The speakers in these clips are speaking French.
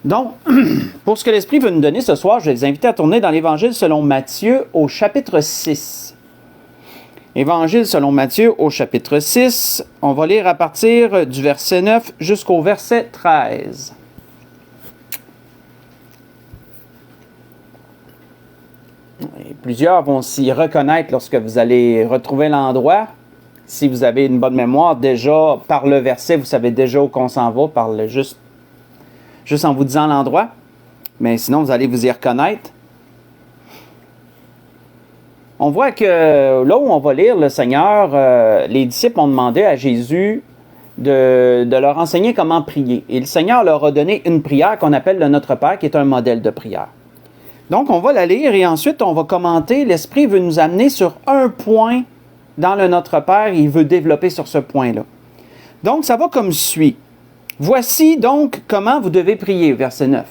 Donc, pour ce que l'Esprit veut nous donner ce soir, je vais les inviter à tourner dans l'Évangile selon Matthieu au chapitre 6. Évangile selon Matthieu au chapitre 6. On va lire à partir du verset 9 jusqu'au verset 13. Et plusieurs vont s'y reconnaître lorsque vous allez retrouver l'endroit. Si vous avez une bonne mémoire, déjà par le verset, vous savez déjà où qu'on s'en va, juste en vous disant l'endroit. Mais sinon, vous allez vous y reconnaître. On voit que là où on va lire le Seigneur, les disciples ont demandé à Jésus de leur enseigner comment prier. Et le Seigneur leur a donné une prière qu'on appelle le Notre Père, qui est un modèle de prière. Donc, on va la lire et ensuite, on va commenter. L'Esprit veut nous amener sur un point dans le Notre Père et il veut développer sur ce point-là. Donc, ça va comme suit. Voici donc comment vous devez prier, verset 9.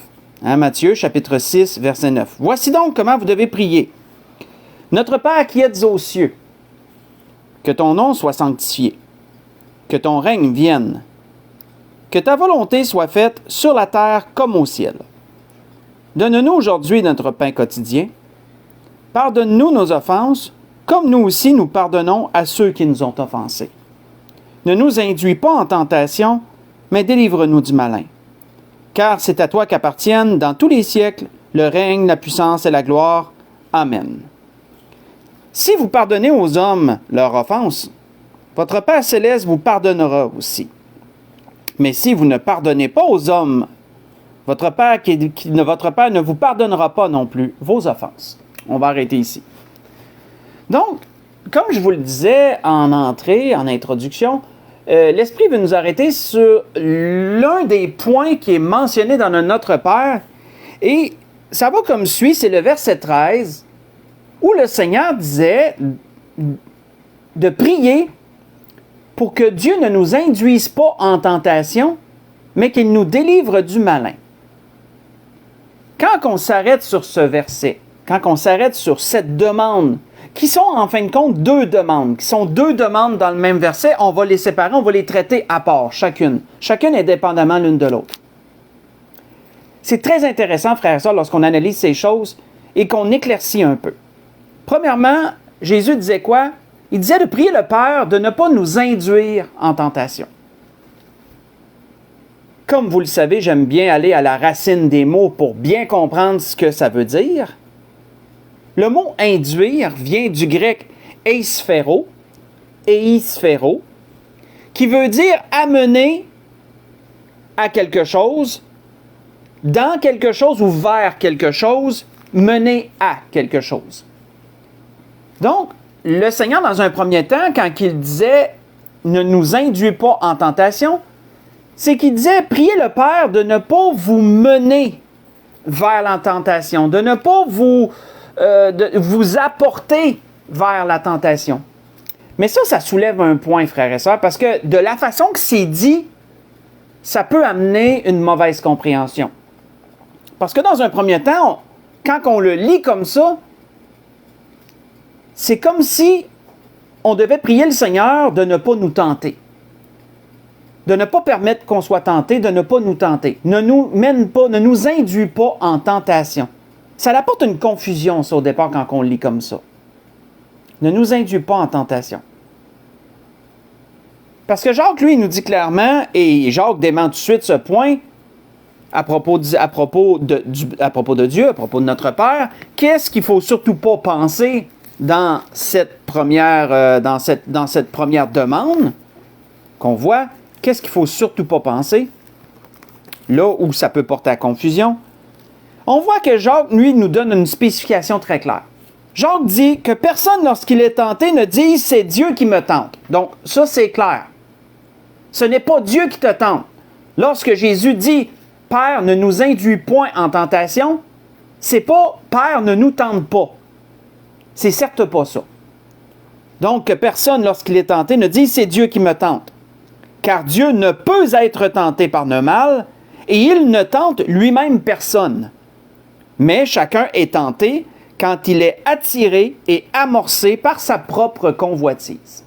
Matthieu, chapitre 6, verset 9. Voici donc comment vous devez prier. Notre Père qui êtes aux cieux, que ton nom soit sanctifié, que ton règne vienne, que ta volonté soit faite sur la terre comme au ciel. Donne-nous aujourd'hui notre pain quotidien. Pardonne-nous nos offenses, comme nous aussi nous pardonnons à ceux qui nous ont offensés. Ne nous induis pas en tentation, mais délivre-nous du malin. Car c'est à toi qu'appartiennent dans tous les siècles le règne, la puissance et la gloire. Amen. Si vous pardonnez aux hommes leurs offenses, votre Père céleste vous pardonnera aussi. Mais si vous ne pardonnez pas aux hommes, votre Père ne vous pardonnera pas non plus vos offenses. On va arrêter ici. Donc, comme je vous le disais en entrée, en introduction, l'Esprit veut nous arrêter sur l'un des points qui est mentionné dans le Notre Père. Et ça va comme suit, c'est le verset 13, où le Seigneur disait de prier pour que Dieu ne nous induise pas en tentation, mais qu'il nous délivre du malin. Quand on s'arrête sur ce verset, quand on s'arrête sur cette demande, qui sont en fin de compte deux demandes, qui sont deux demandes dans le même verset, on va les séparer, on va les traiter à part, chacune indépendamment l'une de l'autre. C'est très intéressant, frères et sœurs, lorsqu'on analyse ces choses et qu'on éclaircit un peu. Premièrement, Jésus disait quoi? Il disait de prier le Père de ne pas nous induire en tentation. Comme vous le savez, j'aime bien aller à la racine des mots pour bien comprendre ce que ça veut dire. Le mot « induire » vient du grec « eisphéro », qui veut dire « amener à quelque chose », dans quelque chose ou vers quelque chose, mener à quelque chose. Donc, le Seigneur, dans un premier temps, quand il disait « ne nous induis pas en tentation », c'est qu'il disait « priez le Père de ne pas vous mener vers la tentation, de ne pas vous apporter vers la tentation. » Mais ça soulève un point, frères et sœurs, parce que de la façon que c'est dit, ça peut amener une mauvaise compréhension. Parce que dans un premier temps, quand on le lit comme ça, c'est comme si on devait prier le Seigneur de ne pas nous tenter. De ne pas permettre qu'on soit tenté, de ne pas nous tenter. Ne nous induis pas en tentation. Ça apporte une confusion, ça, au départ, quand on le lit comme ça. Ne nous induis pas en tentation. Parce que Jacques, lui, il nous dit clairement, et Jacques dément tout de suite ce point, à propos de Dieu, à propos de notre Père, qu'est-ce qu'il ne faut surtout pas penser dans cette première demande qu'on voit? Qu'est-ce qu'il ne faut surtout pas penser? Là où ça peut porter à confusion. On voit que Jacques, lui, nous donne une spécification très claire. Jacques dit que personne, lorsqu'il est tenté, ne dise « c'est Dieu qui me tente ». Donc, ça, c'est clair. Ce n'est pas Dieu qui te tente. Lorsque Jésus dit « Père, ne nous induis point en tentation », c'est pas « Père, ne nous tente pas ». C'est certes pas ça. Donc, que personne, lorsqu'il est tenté, ne dise « c'est Dieu qui me tente ». Car Dieu ne peut être tenté par le mal, et il ne tente lui-même personne. Mais chacun est tenté quand il est attiré et amorcé par sa propre convoitise.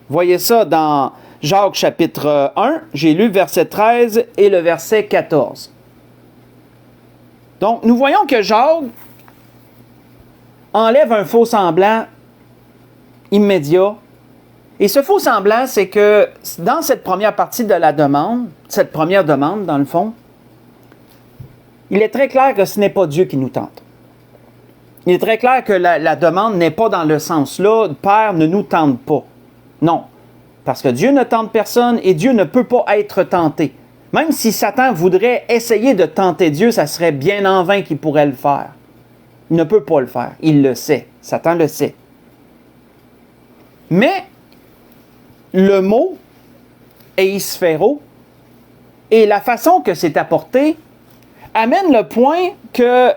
Voyez ça dans Jacques chapitre 1, j'ai lu verset 13 et le verset 14. Donc, nous voyons que Jacques enlève un faux semblant immédiat. Et ce faux semblant, c'est que dans cette première partie de la demande, cette première demande, dans le fond, il est très clair que ce n'est pas Dieu qui nous tente. Il est très clair que la demande n'est pas dans le sens-là, Père, ne nous tente pas. Non, parce que Dieu ne tente personne et Dieu ne peut pas être tenté. Même si Satan voudrait essayer de tenter Dieu, ça serait bien en vain qu'il pourrait le faire. Il ne peut pas le faire. Il le sait. Satan le sait. Mais le mot eisphéro et la façon que c'est apporté amène le point que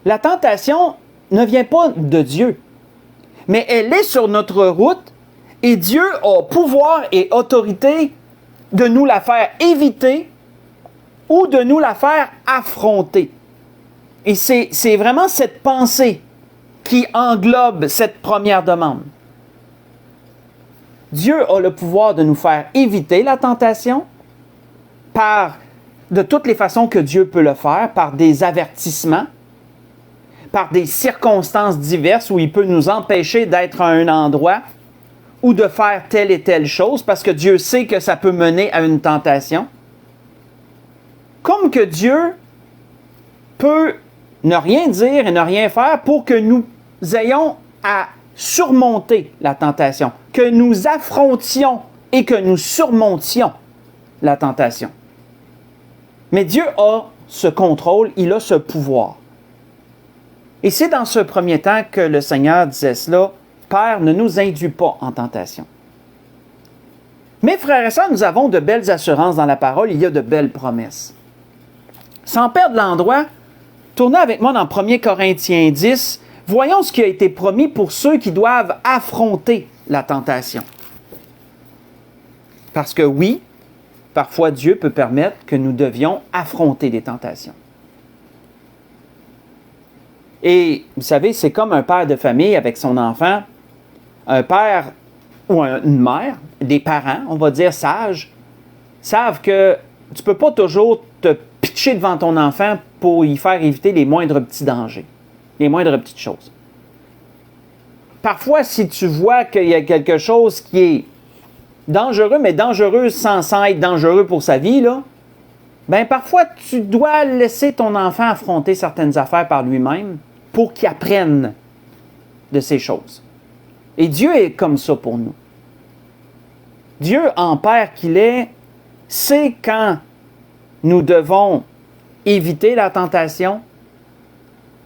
la tentation ne vient pas de Dieu, mais elle est sur notre route et Dieu a pouvoir et autorité de nous la faire éviter ou de nous la faire affronter. Et c'est vraiment cette pensée qui englobe cette première demande. Dieu a le pouvoir de nous faire éviter la tentation de toutes les façons que Dieu peut le faire, par des avertissements, par des circonstances diverses où il peut nous empêcher d'être à un endroit ou de faire telle et telle chose parce que Dieu sait que ça peut mener à une tentation. Comme que Dieu peut ne rien dire et ne rien faire pour que nous ayons à surmonter la tentation, que nous affrontions et que nous surmontions la tentation. Mais Dieu a ce contrôle, il a ce pouvoir. Et c'est dans ce premier temps que le Seigneur disait cela, « Père, ne nous induis pas en tentation. » Mes frères et sœurs, nous avons de belles assurances dans la parole, il y a de belles promesses. Sans perdre l'endroit, tournez avec moi dans 1 Corinthiens 10, voyons ce qui a été promis pour ceux qui doivent affronter la tentation. Parce que oui, parfois Dieu peut permettre que nous devions affronter des tentations. Et vous savez, c'est comme un père de famille avec son enfant, un père ou une mère, des parents, on va dire sages, savent que tu ne peux pas toujours te pitcher devant ton enfant pour y faire éviter les moindres petits dangers, les moindres petites choses. Parfois, si tu vois qu'il y a quelque chose qui est dangereux, mais dangereux sans être dangereux pour sa vie, là, ben parfois, tu dois laisser ton enfant affronter certaines affaires par lui-même pour qu'il apprenne de ces choses. Et Dieu est comme ça pour nous. Dieu, en Père qu'il est, sait quand nous devons éviter la tentation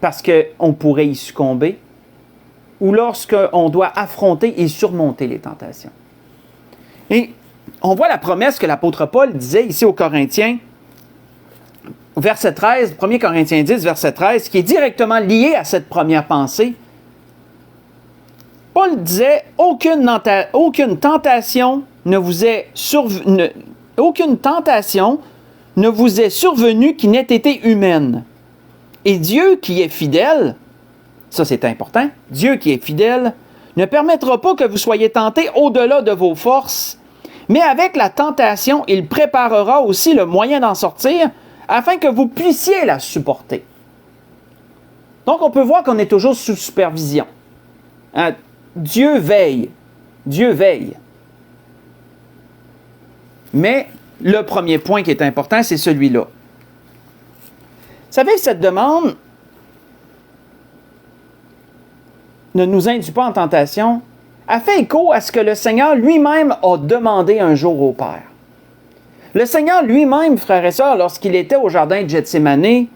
parce qu'on pourrait y succomber ou lorsqu'on doit affronter et surmonter les tentations. Et on voit la promesse que l'apôtre Paul disait ici aux Corinthiens, verset 13, 1 Corinthiens 10, verset 13, qui est directement lié à cette première pensée. Paul disait, aucune tentation ne vous est survenue qui n'ait été humaine. Et Dieu qui est fidèle, ça c'est important, Dieu qui est fidèle, ne permettra pas que vous soyez tentés au-delà de vos forces, mais avec la tentation, il préparera aussi le moyen d'en sortir, afin que vous puissiez la supporter. Donc, on peut voir qu'on est toujours sous supervision. Hein? Dieu veille. Dieu veille. Mais le premier point qui est important, c'est celui-là. Vous savez, cette demande ne nous induit pas en tentation, a fait écho à ce que le Seigneur lui-même a demandé un jour au Père. Le Seigneur lui-même, frères et sœurs, lorsqu'il était au jardin de Gethsémani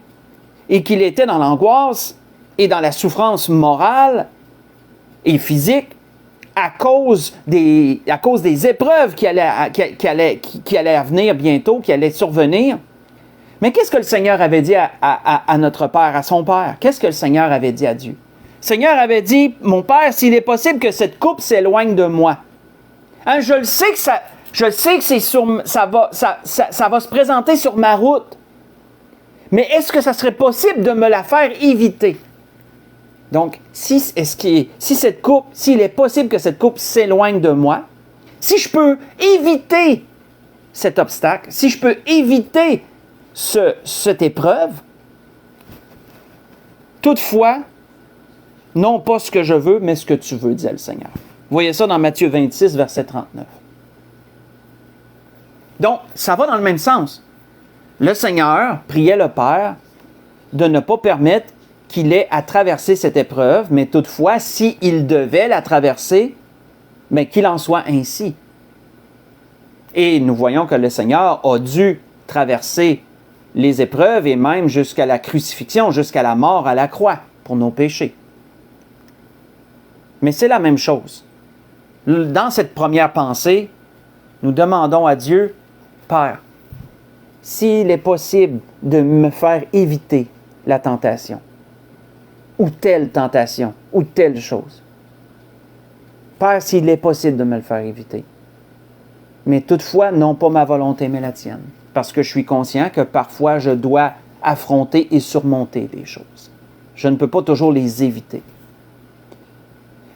et qu'il était dans l'angoisse et dans la souffrance morale et physique à cause des épreuves qui allaient venir bientôt, qui allaient survenir, mais qu'est-ce que le Seigneur avait dit à notre Père, à son Père? Qu'est-ce que le Seigneur avait dit à Dieu? Le Seigneur avait dit, « Mon Père, s'il est possible que cette coupe s'éloigne de moi. » Hein, je le sais que ça va se présenter sur ma route. Mais est-ce que ça serait possible de me la faire éviter? Donc, s'il est possible que cette coupe s'éloigne de moi, si je peux éviter cet obstacle, si je peux éviter cette épreuve, toutefois, non pas ce que je veux, mais ce que tu veux, disait le Seigneur. Vous voyez ça dans Matthieu 26, verset 39. Donc, ça va dans le même sens. Le Seigneur priait le Père de ne pas permettre qu'il ait à traverser cette épreuve, mais toutefois, s'il devait la traverser, mais qu'il en soit ainsi. Et nous voyons que le Seigneur a dû traverser les épreuves et même jusqu'à la crucifixion, jusqu'à la mort à la croix pour nos péchés. Mais c'est la même chose. Dans cette première pensée, nous demandons à Dieu, Père, s'il est possible de me faire éviter la tentation, ou telle tentation, ou telle chose. Père, s'il est possible de me le faire éviter. Mais toutefois, non pas ma volonté, mais la tienne. Parce que je suis conscient que parfois, je dois affronter et surmonter les choses. Je ne peux pas toujours les éviter.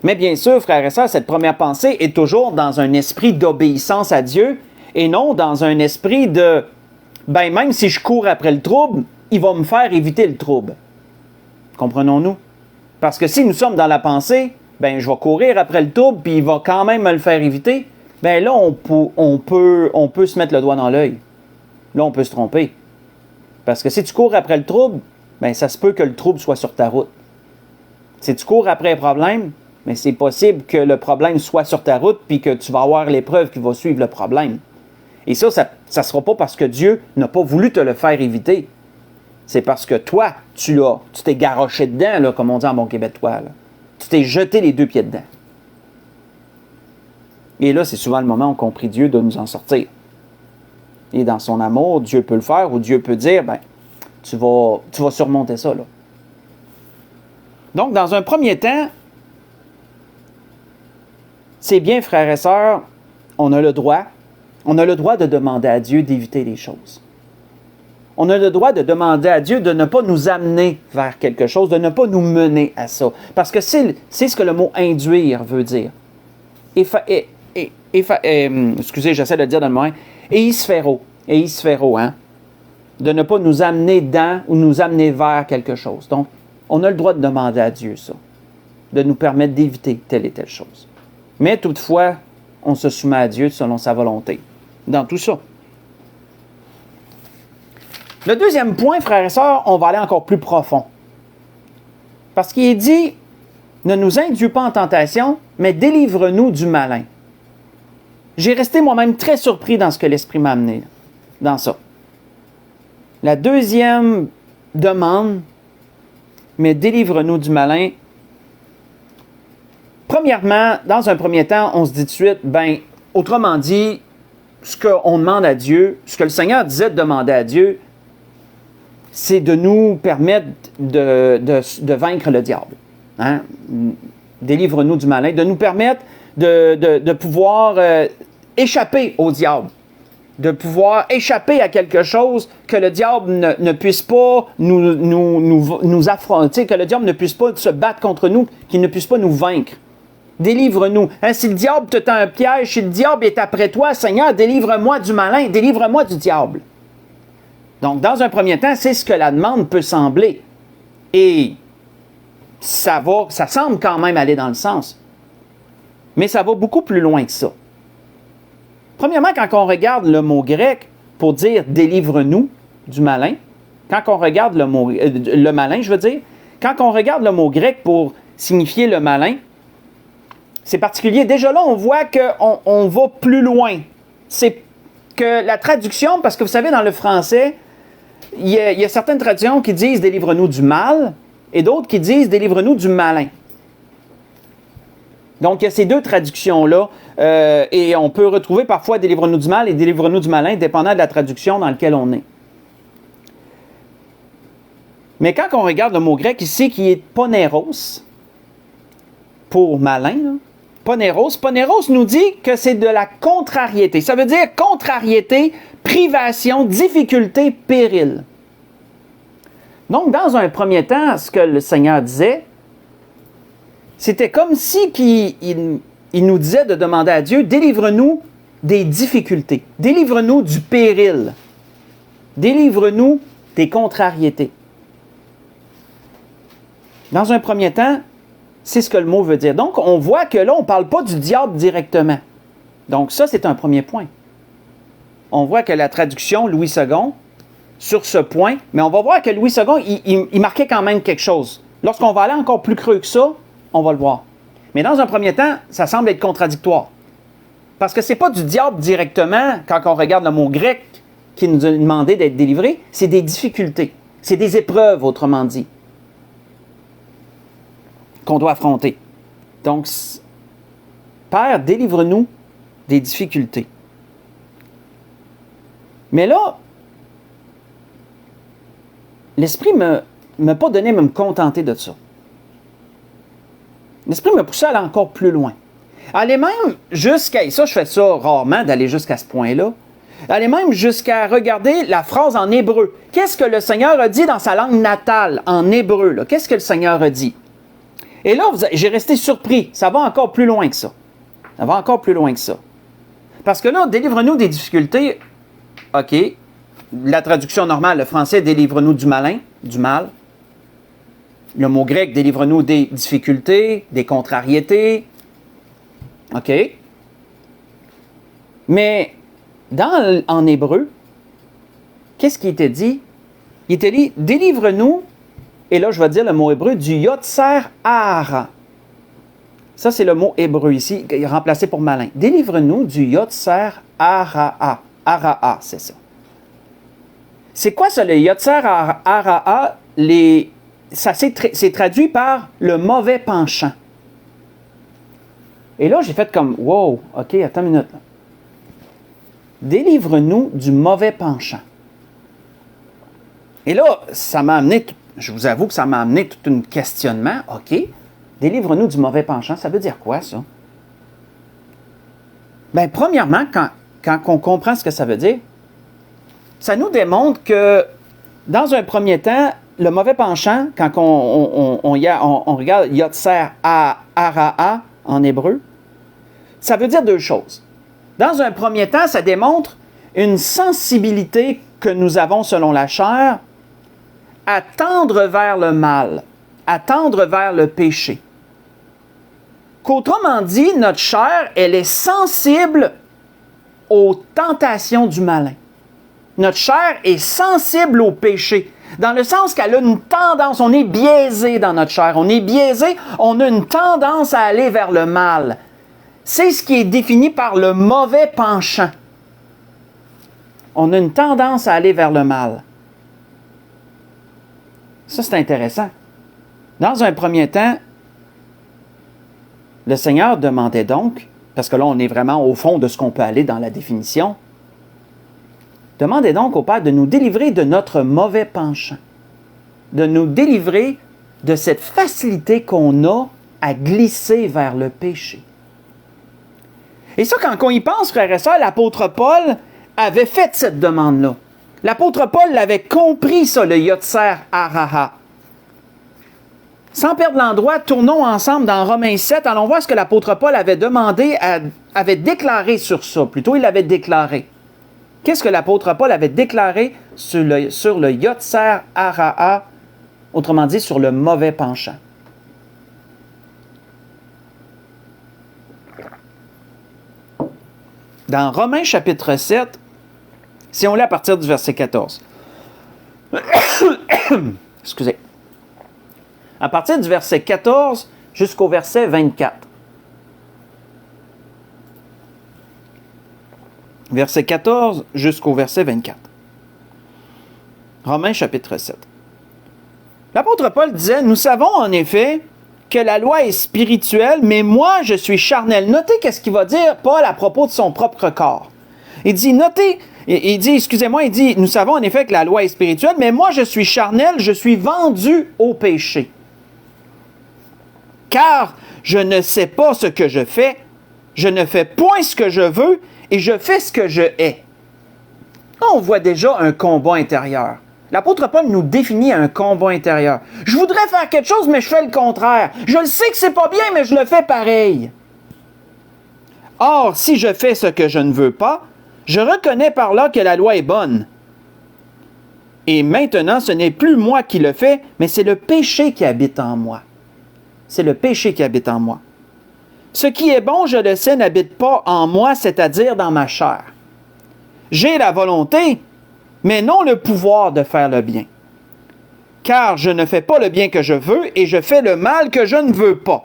Mais bien sûr, frères et sœurs, cette première pensée est toujours dans un esprit d'obéissance à Dieu et non dans un esprit de « ben même si je cours après le trouble, il va me faire éviter le trouble. » Comprenons-nous? Parce que si nous sommes dans la pensée, ben je vais courir après le trouble puis il va quand même me le faire éviter, ben là, on peut se mettre le doigt dans l'œil. Là, on peut se tromper. Parce que si tu cours après le trouble, ben ça se peut que le trouble soit sur ta route. Si tu cours après un problème, mais c'est possible que le problème soit sur ta route puis que tu vas avoir l'épreuve qui va suivre le problème. Et ça ne sera pas parce que Dieu n'a pas voulu te le faire éviter. C'est parce que toi, tu t'es garoché dedans, là, comme on dit en bon québécois. Là. Tu t'es jeté les deux pieds dedans. Et là, c'est souvent le moment où on prie Dieu de nous en sortir. Et dans son amour, Dieu peut le faire ou Dieu peut dire, ben, tu vas surmonter ça. Là. Donc, dans un premier temps, c'est bien, frères et sœurs, on a le droit de demander à Dieu d'éviter les choses. On a le droit de demander à Dieu de ne pas nous amener vers quelque chose, de ne pas nous mener à ça. Parce que c'est ce que le mot « induire » veut dire. Excusez, j'essaie de le dire dans le moment. Eisphéro, hein? De ne pas nous amener dans ou nous amener vers quelque chose. Donc, on a le droit de demander à Dieu ça, de nous permettre d'éviter telle et telle chose. Mais toutefois, on se soumet à Dieu selon sa volonté. Dans tout ça. Le deuxième point, frères et sœurs, on va aller encore plus profond. Parce qu'il est dit, ne nous induis pas en tentation, mais délivre-nous du malin. J'ai resté moi-même très surpris dans ce que l'Esprit m'a amené, dans ça. La deuxième demande, mais délivre-nous du malin. Premièrement, dans un premier temps, on se dit tout de suite, ben, autrement dit, ce qu'on demande à Dieu, ce que le Seigneur disait de demander à Dieu, c'est de nous permettre de vaincre le diable. Hein? Délivre-nous du malin, de nous permettre de pouvoir échapper au diable, de pouvoir échapper à quelque chose que le diable ne puisse pas nous affronter, que le diable ne puisse pas se battre contre nous, qu'il ne puisse pas nous vaincre. Délivre-nous. Hein, si le diable te tend un piège, si le diable est après toi, Seigneur, délivre-moi du malin, délivre-moi du diable. Donc, dans un premier temps, c'est ce que la demande peut sembler. Et ça semble quand même aller dans le sens. Mais ça va beaucoup plus loin que ça. Premièrement, quand on regarde le mot grec pour dire « délivre-nous du malin », quand on regarde le mot le malin, je veux dire, quand on regarde le mot grec pour signifier le malin, c'est particulier. Déjà là, on voit qu'on va plus loin. C'est que la traduction, parce que vous savez, dans le français, il y a certaines traductions qui disent « délivre-nous du mal » et d'autres qui disent « délivre-nous du malin ». Donc, il y a ces deux traductions-là et on peut retrouver parfois « délivre-nous du mal » et « délivre-nous du malin » dépendant de la traduction dans laquelle on est. Mais quand on regarde le mot grec ici qui est « poneros », pour malin, là, Poneros nous dit que c'est de la contrariété. Ça veut dire contrariété, privation, difficulté, péril. Donc, dans un premier temps, ce que le Seigneur disait, c'était comme si il nous disait de demander à Dieu, délivre-nous des difficultés. Délivre-nous du péril. Délivre-nous des contrariétés. Dans un premier temps, c'est ce que le mot veut dire. Donc, on voit que là, on ne parle pas du diable directement. Donc, ça, c'est un premier point. On voit que la traduction Louis II, sur ce point, mais on va voir que Louis II, il marquait quand même quelque chose. Lorsqu'on va aller encore plus creux que ça, on va le voir. Mais dans un premier temps, ça semble être contradictoire. Parce que ce n'est pas du diable directement, quand on regarde le mot grec qui nous a demandé d'être délivrés, c'est des difficultés. C'est des épreuves, autrement dit, qu'on doit affronter. Donc, Père, délivre-nous des difficultés. Mais là, l'Esprit ne m'a pas donné à me contenter de ça. L'Esprit m'a poussé à aller encore plus loin. Aller même jusqu'à, et ça je fais ça rarement, d'aller jusqu'à ce point-là, aller même jusqu'à regarder la phrase en hébreu. Qu'est-ce que le Seigneur a dit dans sa langue natale, en hébreu? Là? Qu'est-ce que le Seigneur a dit? Et là, j'ai resté surpris. Ça va encore plus loin que ça. Ça va encore plus loin que ça. Parce que là, délivre-nous des difficultés. OK. La traduction normale, le français, délivre-nous du malin, du mal. Le mot grec, délivre-nous des difficultés, des contrariétés. OK. Mais en hébreu, qu'est-ce qui était dit? Il était dit, délivre-nous, et là je vais dire le mot hébreu, du yotzer hara. Ça c'est le mot hébreu ici, remplacé pour malin. Délivre-nous du yotzer hara. Hara, c'est ça. C'est quoi ça, le yotzer hara? Ça c'est traduit par le mauvais penchant. Et là, j'ai fait comme, wow, OK, attends une minute. Là. Délivre-nous du mauvais penchant. Et là, ça m'a amené, je vous avoue que ça m'a amené tout un questionnement. OK, délivre-nous du mauvais penchant, ça veut dire quoi, ça? Bien, premièrement, quand on comprend ce que ça veut dire, ça nous démontre que, dans un premier temps, le mauvais penchant, quand on regarde yotzer hara en hébreu, ça veut dire deux choses. Dans un premier temps, ça démontre une sensibilité que nous avons selon la chair à tendre vers le mal, à tendre vers le péché. Qu'autrement dit, notre chair, elle est sensible aux tentations du malin. Notre chair est sensible au péché, dans le sens qu'elle a une tendance, on est biaisé dans notre chair, on est biaisé, on a une tendance à aller vers le mal. C'est ce qui est défini par le mauvais penchant. On a une tendance à aller vers le mal. Ça, c'est intéressant. Dans un premier temps, le Seigneur demandait donc, parce que là, on est vraiment au fond de ce qu'on peut aller dans la définition, demandait donc au Père de nous délivrer de notre mauvais penchant, de nous délivrer de cette facilité qu'on a à glisser vers le péché. Et ça, quand on y pense, frères et sœurs, l'apôtre Paul avait fait cette demande-là. L'apôtre Paul l'avait compris, ça, le yotzer hara. Sans perdre l'endroit, tournons ensemble dans Romains 7. Allons voir ce que l'apôtre Paul avait demandé, avait déclaré sur ça. Plutôt, il l'avait déclaré. Qu'est-ce que l'apôtre Paul avait déclaré sur le yotzer hara, autrement dit, sur le mauvais penchant? Dans Romains chapitre 7, si on lit à partir du verset 14. Excusez. À partir du verset 14 jusqu'au verset 24. Verset 14 jusqu'au verset 24. Romains chapitre 7. L'apôtre Paul disait, « Nous savons en effet que la loi est spirituelle, mais moi je suis charnel. » Notez qu'est-ce qu'il va dire Paul à propos de son propre corps. Il dit, il dit, nous savons en effet que la loi est spirituelle, mais moi je suis charnel, je suis vendu au péché. Car je ne sais pas ce que je fais, je ne fais point ce que je veux, et je fais ce que je hais. On voit déjà un combat intérieur. L'apôtre Paul nous définit un combat intérieur. Je voudrais faire quelque chose, mais je fais le contraire. Je le sais que c'est pas bien, mais je le fais pareil. Or, si je fais ce que je ne veux pas, je reconnais par là que la loi est bonne. Et maintenant, ce n'est plus moi qui le fais, mais c'est le péché qui habite en moi. C'est le péché qui habite en moi. Ce qui est bon, je le sais, n'habite pas en moi, c'est-à-dire dans ma chair. J'ai la volonté, mais non le pouvoir de faire le bien. Car je ne fais pas le bien que je veux, et je fais le mal que je ne veux pas.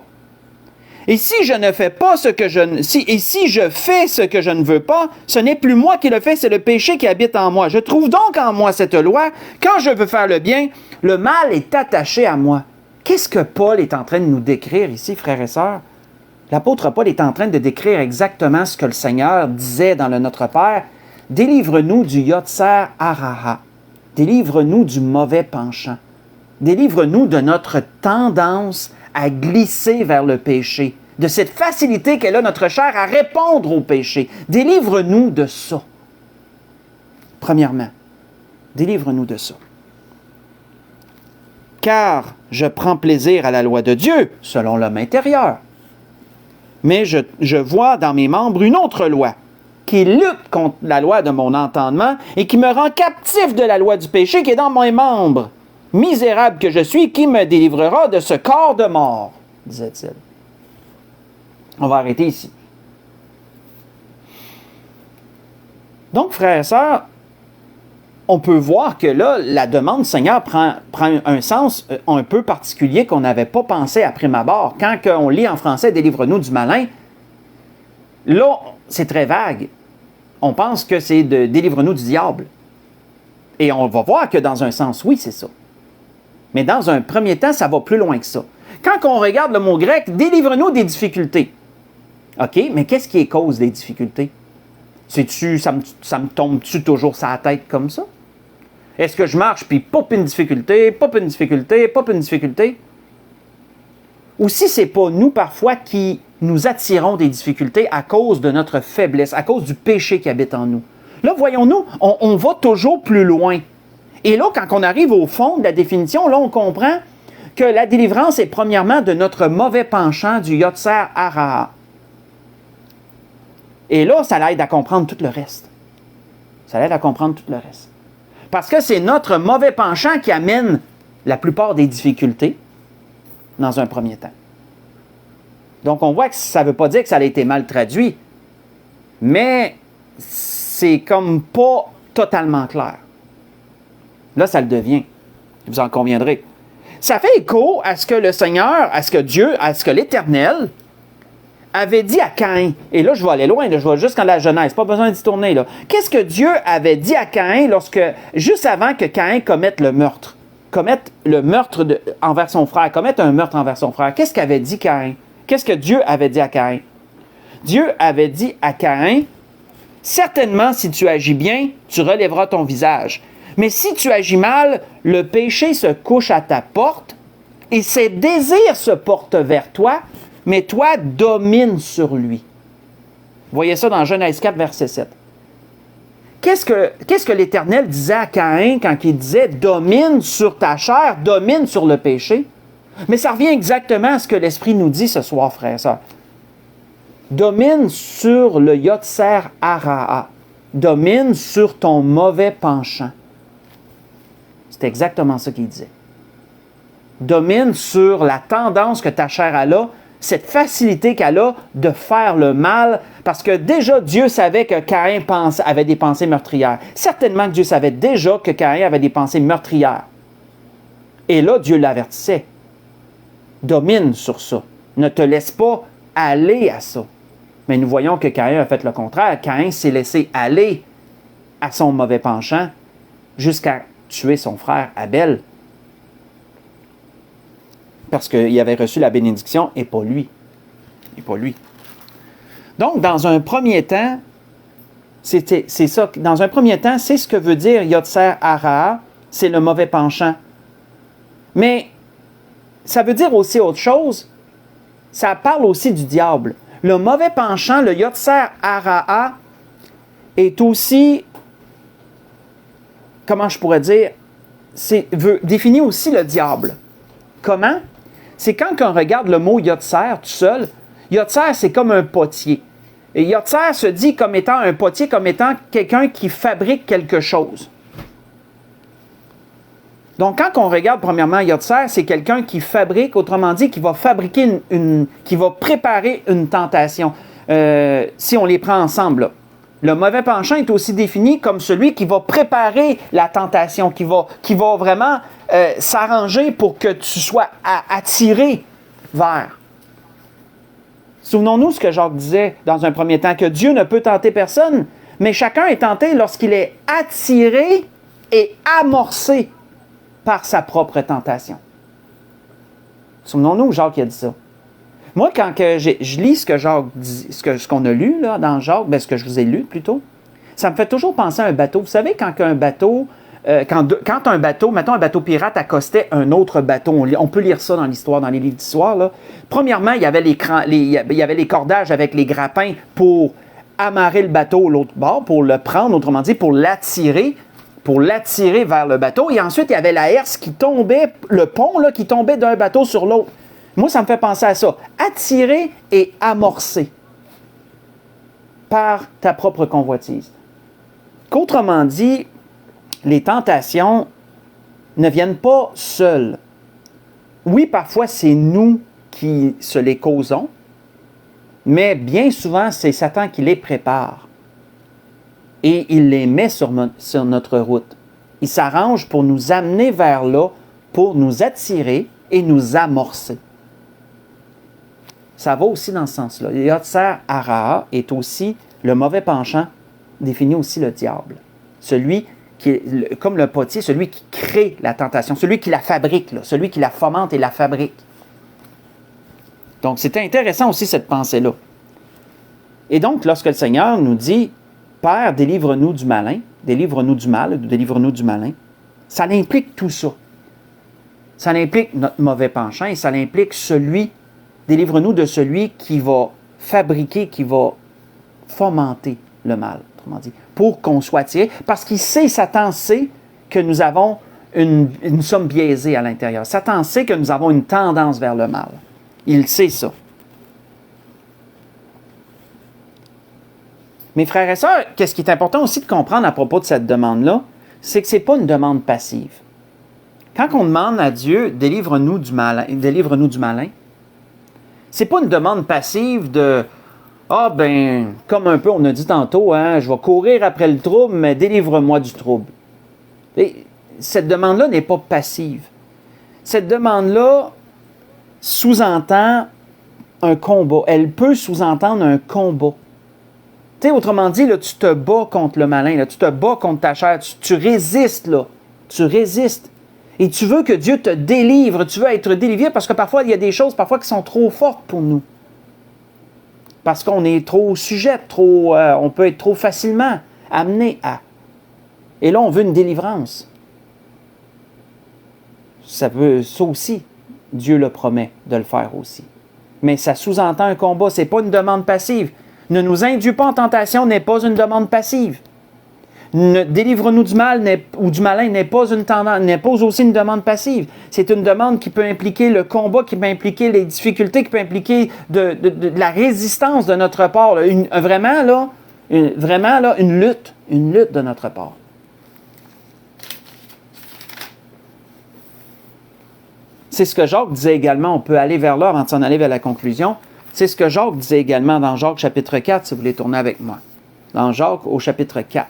Et si je ne fais pas ce que si je fais ce que je ne veux pas, ce n'est plus moi qui le fais, c'est le péché qui habite en moi. Je trouve donc en moi cette loi. Quand je veux faire le bien, le mal est attaché à moi. Qu'est-ce que Paul est en train de nous décrire ici, frères et sœurs? L'apôtre Paul est en train de décrire exactement ce que le Seigneur disait dans le Notre Père. Délivre-nous du Yotzer Hara. Délivre-nous du mauvais penchant. Délivre-nous de notre tendance à glisser vers le péché, de cette facilité qu'elle a notre chair à répondre au péché. Délivre-nous de ça. Premièrement, délivre-nous de ça. Car je prends plaisir à la loi de Dieu, selon l'homme intérieur. Mais je vois dans mes membres une autre loi, qui lutte contre la loi de mon entendement et qui me rend captif de la loi du péché qui est dans mes membres. Misérable que je suis, qui me délivrera de ce corps de mort, disait-il. On va arrêter ici. Donc, frères et sœurs, on peut voir que là, la demande du Seigneur prend un sens un peu particulier qu'on n'avait pas pensé à prime abord. Quand on lit en français « Délivre-nous du malin », là, c'est très vague. On pense que c'est de « Délivre-nous du diable ». Et on va voir que dans un sens, oui, c'est ça. Mais dans un premier temps, ça va plus loin que ça. Quand on regarde le mot grec, « Délivre-nous des difficultés ». OK, mais qu'est-ce qui est cause des difficultés? C'est-tu, ça me tombe-tu toujours sur la tête comme ça? Est-ce que je marche puis pop une difficulté, pop une difficulté, pop une difficulté? Ou si c'est pas nous parfois qui nous attirons des difficultés à cause de notre faiblesse, à cause du péché qui habite en nous. Là, voyons-nous, on va toujours plus loin. Et là, quand on arrive au fond de la définition, là, on comprend que la délivrance est premièrement de notre mauvais penchant du Yotzer Hara. Et là, ça l'aide à comprendre tout le reste. Ça l'aide à comprendre tout le reste. Parce que c'est notre mauvais penchant qui amène la plupart des difficultés dans un premier temps. Donc, on voit que ça ne veut pas dire que ça a été mal traduit, mais c'est comme pas totalement clair. Là, ça le devient. Vous en conviendrez. Ça fait écho à ce que le Seigneur, à ce que Dieu, à ce que l'Éternel avait dit à Caïn. Et là, je vais aller loin, là, je vais jusqu'à la Genèse, pas besoin d'y tourner. Là. Qu'est-ce que Dieu avait dit à Caïn juste avant que Caïn commette le meurtre? Commette le meurtre envers son frère, commette un meurtre envers son frère. Qu'est-ce qu'avait dit Caïn? Qu'est-ce que Dieu avait dit à Caïn? Dieu avait dit à Caïn, « Certainement, si tu agis bien, tu relèveras ton visage. Mais si tu agis mal, le péché se couche à ta porte et ses désirs se portent vers toi, mais toi, domine sur lui. » Vous voyez ça dans Genèse 4, verset 7. Qu'est-ce que l'Éternel disait à Caïn quand il disait « Domine sur ta chair, domine sur le péché ». Mais ça revient exactement à ce que l'Esprit nous dit ce soir, frères et sœurs. Domine sur le Yotzer Hara. Domine sur ton mauvais penchant. C'est exactement ça qu'il disait. Domine sur la tendance que ta chair a là, cette facilité qu'elle a de faire le mal, parce que déjà Dieu savait que Caïn avait des pensées meurtrières. Certainement que Dieu savait déjà que Caïn avait des pensées meurtrières. Et là, Dieu l'avertissait. Domine sur ça. Ne te laisse pas aller à ça. Mais nous voyons que Caïn a fait le contraire. Caïn s'est laissé aller à son mauvais penchant jusqu'à tuer son frère Abel. Parce qu'il avait reçu la bénédiction et pas lui. Et pas lui. Donc, dans un premier temps, c'est ça. Dans un premier temps, c'est ce que veut dire Yotzer Hara, c'est le mauvais penchant. Mais ça veut dire aussi autre chose. Ça parle aussi du diable. Le mauvais penchant, le Yotzer Hara, est aussi, comment je pourrais dire, définit aussi le diable. Comment? C'est quand on regarde le mot Yotzer tout seul. Yotzer, c'est comme un potier. Et Yotzer se dit comme étant un potier, comme étant quelqu'un qui fabrique quelque chose. Donc, quand on regarde premièrement Yotzer, c'est quelqu'un qui fabrique, autrement dit, qui va fabriquer qui va préparer une tentation. Si on les prend ensemble, là. Le mauvais penchant est aussi défini comme celui qui va préparer la tentation, qui va vraiment s'arranger pour que tu sois attiré vers. Souvenons-nous ce que Jacques disait dans un premier temps, que Dieu ne peut tenter personne, mais chacun est tenté lorsqu'il est attiré et amorcé par sa propre tentation. Souvenons-nous, Jacques a dit ça. Moi, quand je lis ce que Jacques dit, ce qu'on a lu là, dans Jacques, ce que je vous ai lu plutôt, ça me fait toujours penser à un bateau. Vous savez, quand un bateau, mettons un bateau pirate accostait un autre bateau, on peut lire ça dans l'histoire, dans les livres d'histoire, là. Premièrement, il y avait les cordages avec les grappins pour amarrer le bateau au l'autre bord, pour le prendre, autrement dit, pour l'attirer vers le bateau. Et ensuite, il y avait la herse qui tombait, le pont là, qui tombait d'un bateau sur l'autre. Moi, ça me fait penser à ça. Attirer et amorcer par ta propre convoitise. Qu'autrement dit, les tentations ne viennent pas seules. Oui, parfois, c'est nous qui se les causons, mais bien souvent, c'est Satan qui les prépare. Et il les met sur notre route. Il s'arrange pour nous amener vers là, pour nous attirer et nous amorcer. Ça va aussi dans ce sens-là. Yotzer Hara est aussi le mauvais penchant, définit aussi le diable. Celui qui est, comme le potier, celui qui crée la tentation, celui qui la fabrique, là, celui qui la fomente et la fabrique. Donc, c'est intéressant aussi cette pensée-là. Et donc, lorsque le Seigneur nous dit « Père, délivre-nous du malin », délivre-nous du mal, délivre-nous du malin, ça implique tout ça. Ça implique notre mauvais penchant et ça implique délivre-nous de celui qui va fabriquer, qui va fomenter le mal, autrement dit, pour qu'on soit attiré, parce qu'il sait, Satan sait que nous sommes biaisés à l'intérieur. Satan sait que nous avons une tendance vers le mal. Il sait ça. Mes frères et sœurs, qu'est-ce qui est important aussi de comprendre à propos de cette demande-là, c'est que ce n'est pas une demande passive. Quand on demande à Dieu, délivre-nous du malin, c'est pas une demande passive de comme un peu on a dit tantôt, je vais courir après le trouble, mais délivre-moi du trouble. Et cette demande-là n'est pas passive. Cette demande-là sous-entend un combat. Elle peut sous-entendre un combat. Tu sais, autrement dit, là, tu te bats contre le malin, là, tu te bats contre ta chair, tu résistes, là. Tu résistes. Et tu veux que Dieu te délivre, tu veux être délivré parce que parfois, il y a des choses parfois qui sont trop fortes pour nous. Parce qu'on est trop sujet, on peut être trop facilement amené à. Et là, on veut une délivrance. Ça aussi, Dieu le promet de le faire aussi. Mais ça sous-entend un combat, ce n'est pas une demande passive. Ne nous induis pas en tentation n'est pas une demande passive. Délivre-nous du mal ou du malin n'est pas aussi une demande passive. C'est une demande qui peut impliquer le combat, qui peut impliquer les difficultés, qui peut impliquer de la résistance de notre part. Vraiment une lutte de notre part. C'est ce que Jacques disait également, on peut aller vers là avant de s'en aller vers la conclusion. C'est ce que Jacques disait également dans Jacques chapitre 4, si vous voulez tourner avec moi. Dans Jacques au chapitre 4.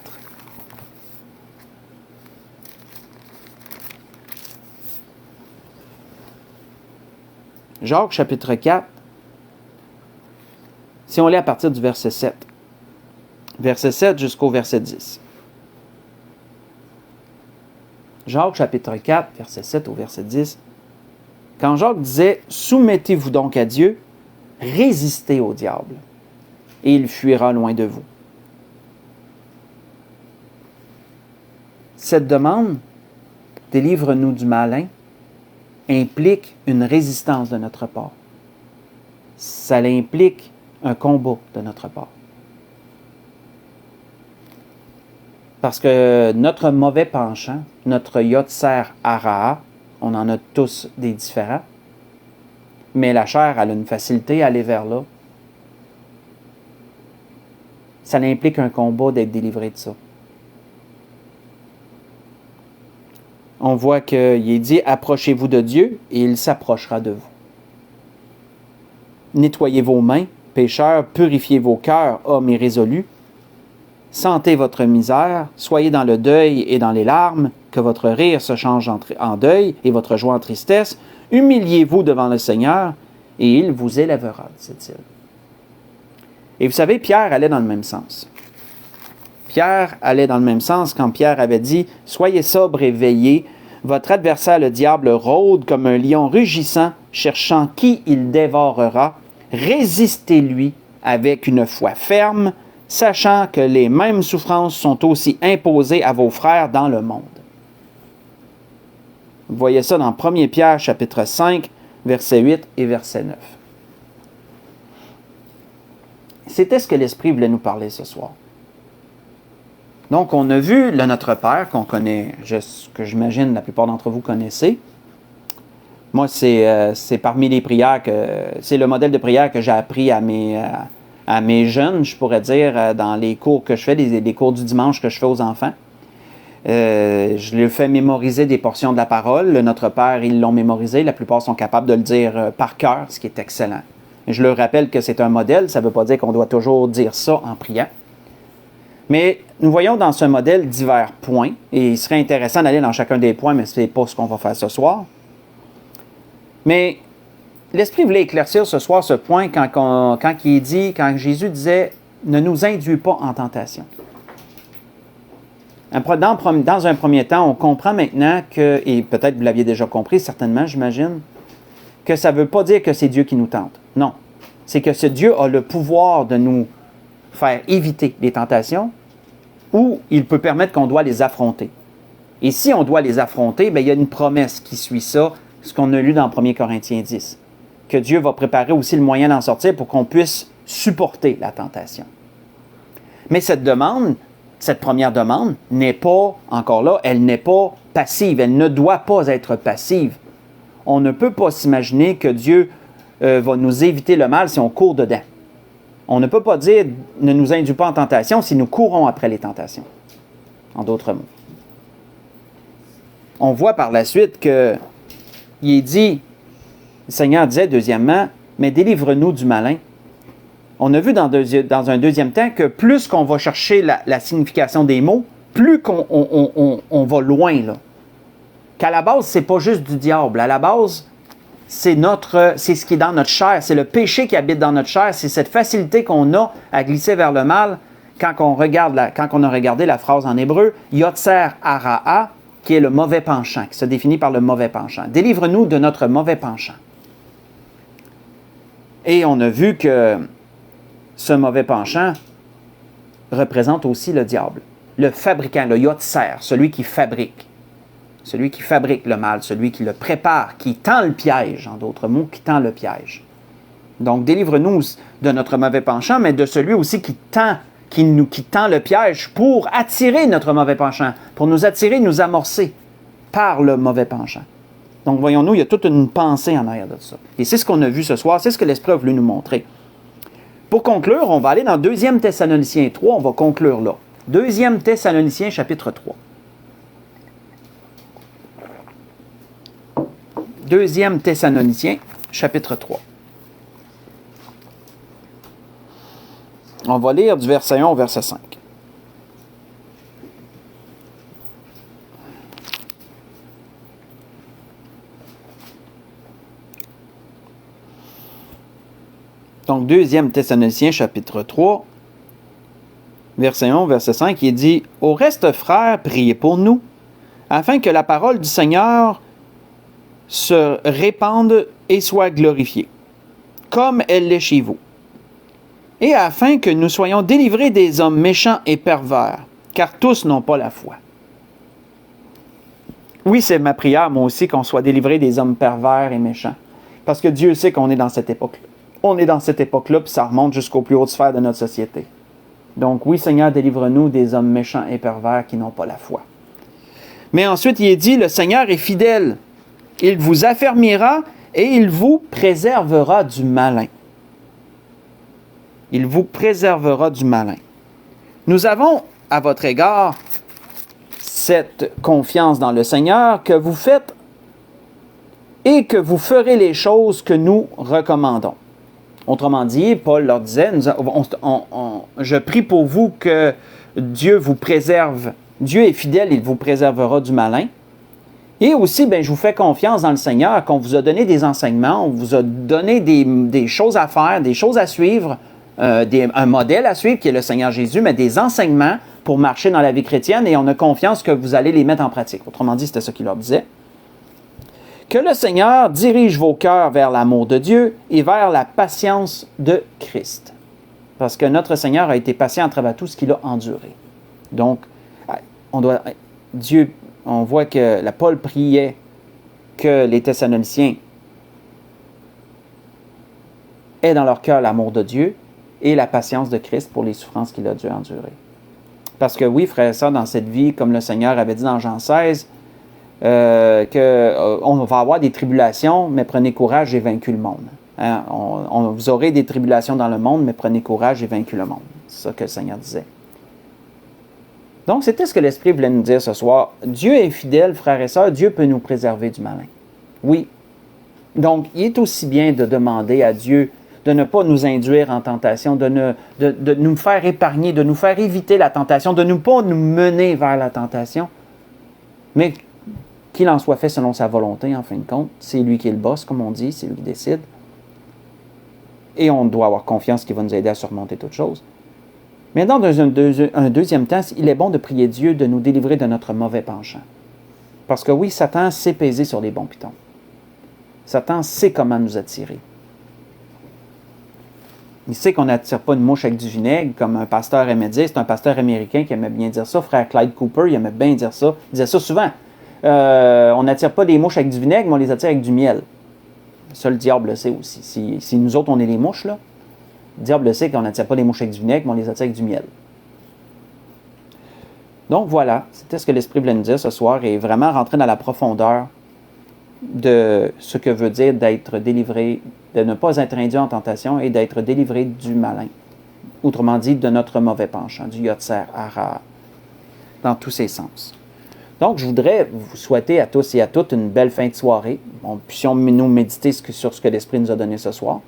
Jacques chapitre 4, si on lit à partir du verset 7. Verset 7 jusqu'au verset 10. Jacques chapitre 4, verset 7 au verset 10. Quand Jacques disait « Soumettez-vous donc à Dieu, résistez au diable, et il fuira loin de vous. » Cette demande, délivre-nous du malin, implique une résistance de notre part. Ça implique un combat de notre part. Parce que notre mauvais penchant, notre Yotzer Hara, on en a tous des différents, mais la chair, elle a une facilité à aller vers là. ça implique un combat d'être délivré de ça. On voit qu'il est dit « Approchez-vous de Dieu et il s'approchera de vous. Nettoyez vos mains, pécheurs, purifiez vos cœurs, hommes irrésolus. Sentez votre misère, soyez dans le deuil et dans les larmes, que votre rire se change en deuil et votre joie en tristesse. Humiliez-vous devant le Seigneur et il vous élèvera, dit-il. » Et vous savez, Pierre allait dans le même sens. Pierre allait dans le même sens quand Pierre avait dit « Soyez sobres et veillez, votre adversaire le diable rôde comme un lion rugissant, cherchant qui il dévorera. Résistez-lui avec une foi ferme, sachant que les mêmes souffrances sont aussi imposées à vos frères dans le monde. » Vous voyez ça dans 1 Pierre chapitre 5, verset 8 et verset 9. C'était ce que l'Esprit voulait nous parler ce soir. Donc, on a vu le Notre Père, qu'on connaît, que j'imagine la plupart d'entre vous connaissez. Moi, c'est parmi les prières c'est le modèle de prière que j'ai appris à mes jeunes, je pourrais dire, dans les cours que je fais, les cours du dimanche que je fais aux enfants. Je leur fais mémoriser des portions de la parole. Le Notre Père, ils l'ont mémorisé. La plupart sont capables de le dire par cœur, ce qui est excellent. Je leur rappelle que c'est un modèle. Ça ne veut pas dire qu'on doit toujours dire ça en priant. Mais nous voyons dans ce modèle divers points, et il serait intéressant d'aller dans chacun des points, mais ce n'est pas ce qu'on va faire ce soir. Mais l'Esprit voulait éclaircir ce soir ce point quand Jésus disait « Ne nous induis pas en tentation ». Dans un premier temps, on comprend maintenant que, et peut-être vous l'aviez déjà compris, certainement, j'imagine, que ça ne veut pas dire que c'est Dieu qui nous tente. Non. C'est que ce Dieu a le pouvoir de nous faire éviter les tentations ou il peut permettre qu'on doit les affronter. Et si on doit les affronter, bien, il y a une promesse qui suit ça, ce qu'on a lu dans 1 Corinthiens 10, que Dieu va préparer aussi le moyen d'en sortir pour qu'on puisse supporter la tentation. Mais cette première demande n'est pas, encore là, elle n'est pas passive, elle ne doit pas être passive. On ne peut pas s'imaginer que Dieu va nous éviter le mal si on court dedans. On ne peut pas dire « ne nous induis pas en tentation » si nous courons après les tentations. En d'autres mots. On voit par la suite qu'il est dit, le Seigneur disait deuxièmement, « Mais délivre-nous du malin. » On a vu dans un deuxième temps que plus qu'on va chercher la signification des mots, plus qu'on va loin. Là. Qu'à la base, ce n'est pas juste du diable. À la base, c'est ce qui est dans notre chair. C'est le péché qui habite dans notre chair. C'est cette facilité qu'on a à glisser vers le mal quand on a regardé la phrase en hébreu, « Yotzer hara'a », qui est le mauvais penchant, qui se définit par le mauvais penchant. Délivre-nous de notre mauvais penchant. Et on a vu que ce mauvais penchant représente aussi le diable, le fabricant, le Yotzer, celui qui fabrique le mal, celui qui le prépare, qui tend le piège, en d'autres mots, qui tend le piège. Donc, délivre-nous de notre mauvais penchant, mais de celui aussi qui tend le piège pour attirer notre mauvais penchant, pour nous attirer, nous amorcer par le mauvais penchant. Donc, voyons-nous, il y a toute une pensée en arrière de ça. Et c'est ce qu'on a vu ce soir, c'est ce que l'Esprit a voulu nous montrer. Pour conclure, on va aller dans 2 Thessaloniciens 3, on va conclure là. 2 Thessaloniciens chapitre 3. 2 Thessaloniciens chapitre 3. On va lire du verset 1 au verset 5. Donc, 2 Thessaloniciens, chapitre 3, verset 1, verset 5, il dit « Au reste, frères, priez pour nous, afin que la parole du Seigneur se répande et soit glorifiée, comme elle l'est chez vous, et afin que nous soyons délivrés des hommes méchants et pervers, car tous n'ont pas la foi. » Oui, c'est ma prière, moi aussi, qu'on soit délivrés des hommes pervers et méchants, parce que Dieu sait qu'on est dans cette époque-là. On est dans cette époque-là, puis ça remonte jusqu'aux plus hautes sphères de notre société. Donc, oui, Seigneur, délivre-nous des hommes méchants et pervers qui n'ont pas la foi. Mais ensuite, il est dit, le Seigneur est fidèle. Il vous affermira et il vous préservera du malin. Il vous préservera du malin. Nous avons à votre égard cette confiance dans le Seigneur que vous faites et que vous ferez les choses que nous recommandons. Autrement dit, Paul leur disait, je prie pour vous que Dieu vous préserve. Dieu est fidèle, il vous préservera du malin. Et aussi, je vous fais confiance dans le Seigneur, qu'on vous a donné des enseignements, on vous a donné des choses à faire, des choses à suivre, un modèle à suivre qui est le Seigneur Jésus, mais des enseignements pour marcher dans la vie chrétienne et on a confiance que vous allez les mettre en pratique. Autrement dit, c'était ce qu'il leur disait. Que le Seigneur dirige vos cœurs vers l'amour de Dieu et vers la patience de Christ. Parce que notre Seigneur a été patient à travers tout ce qu'il a enduré. Donc, on voit que Paul priait que les Thessaloniciens aient dans leur cœur l'amour de Dieu et la patience de Christ pour les souffrances qu'il a dû endurer. Parce que oui, frères et sœurs, dans cette vie, comme le Seigneur avait dit dans Jean 16, qu'on va avoir des tribulations, mais prenez courage, j'ai vaincu le monde. Hein? Vous aurez des tribulations dans le monde, mais prenez courage, j'ai vaincu le monde. C'est ça que le Seigneur disait. Donc, c'était ce que l'Esprit voulait nous dire ce soir. Dieu est fidèle, frères et sœurs, Dieu peut nous préserver du malin. Oui. Donc, il est aussi bien de demander à Dieu de ne pas nous induire en tentation, de nous faire épargner, de nous faire éviter la tentation, de ne pas nous mener vers la tentation, mais qu'il en soit fait selon sa volonté, en fin de compte. C'est lui qui est le boss, comme on dit, c'est lui qui décide. Et on doit avoir confiance qu'il va nous aider à surmonter toutes choses. Mais dans un deuxième temps, il est bon de prier Dieu de nous délivrer de notre mauvais penchant. Parce que oui, Satan sait peser sur les bons pitons. Satan sait comment nous attirer. Il sait qu'on n'attire pas une mouche avec du vinaigre, comme un pasteur aimait dire. C'est un pasteur américain qui aimait bien dire ça. Frère Clyde Cooper, il aimait bien dire ça. Il disait ça souvent. On n'attire pas des mouches avec du vinaigre, mais on les attire avec du miel. Ça, le diable le sait aussi. Si nous autres, on est les mouches, là, le diable le sait qu'on n'attire pas des mouches avec du vinaigre, mais on les attire avec du miel. Donc voilà, c'était ce que l'Esprit voulait nous dire ce soir et vraiment rentrer dans la profondeur de ce que veut dire d'être délivré, de ne pas être induit en tentation et d'être délivré du malin. Autrement dit, de notre mauvais penchant, du Yotzer Hara, dans tous ses sens. Donc, je voudrais vous souhaiter à tous et à toutes une belle fin de soirée. Puissions nous méditer sur ce que l'Esprit nous a donné ce soir.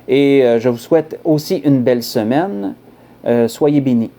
Et je vous souhaite aussi une belle semaine. Soyez bénis.